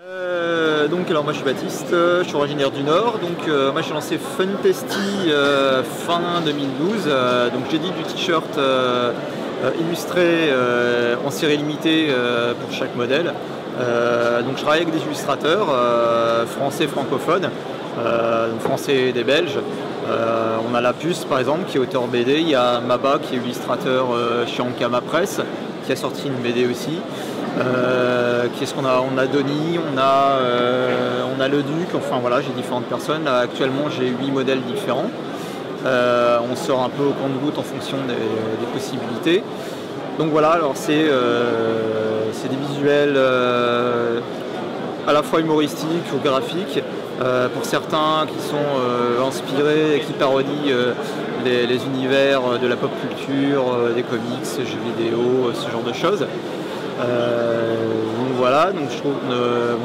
Alors moi je suis Baptiste, je suis originaire du Nord, moi j'ai lancé Funtesty fin 2012, donc j'ai dit du t-shirt illustré en série limitée pour chaque modèle. Donc je travaille avec des illustrateurs français francophones, français et des Belges. On a La Puce par exemple qui est auteur BD, il y a Maba qui est illustrateur chez Ankama Press qui a sorti une BD aussi. Qu'est-ce qu'on a? On a Donny, on a Le Duc, enfin voilà, j'ai différentes personnes. Là, actuellement j'ai 8 modèles différents. On sort un peu au compte-gouttes en fonction des possibilités. Donc voilà, alors c'est des visuels à la fois humoristiques ou graphiques, pour certains qui sont inspirés et qui parodient les univers de la pop culture, des comics, jeux vidéo, ce genre de choses. Donc voilà, je trouve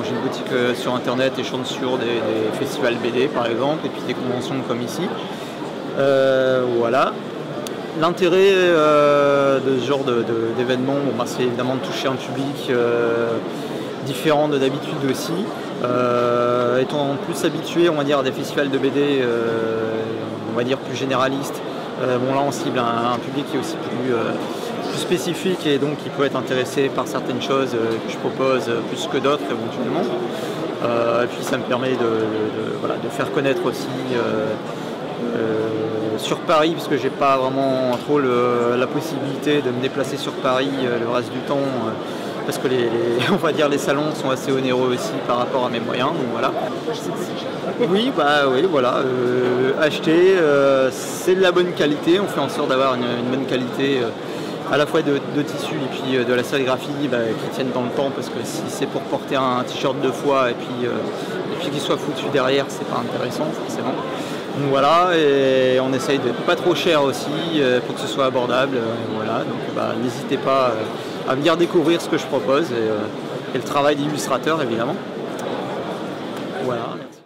j'ai une boutique sur internet et je chante sur des festivals BD par exemple et puis des conventions comme ici. Voilà. L'intérêt de ce genre d'événement, c'est évidemment de toucher un public différent de d'habitude aussi. Étant plus habitué, on va dire, à des festivals de BD, on va dire plus généralistes, là on cible un public qui est aussi plus spécifique et donc qui peut être intéressé par certaines choses que je propose plus que d'autres éventuellement. Et puis ça me permet de faire connaître aussi sur Paris, parce que j'ai pas vraiment trop la possibilité de me déplacer sur Paris le reste du temps, parce que on va dire les salons sont assez onéreux aussi par rapport à mes moyens, donc voilà. Oui, voilà, acheter, c'est de la bonne qualité, on fait en sorte d'avoir une bonne qualité à la fois de tissu et puis de la sérigraphie qui tiennent dans le temps, parce que si c'est pour porter un t-shirt 2 fois et puis qu'il soit foutu derrière, c'est pas intéressant forcément. Donc voilà, et on essaye d'être pas trop cher aussi pour que ce soit abordable. Voilà, donc n'hésitez pas à venir découvrir ce que je propose et le travail d'illustrateur évidemment. Voilà, merci.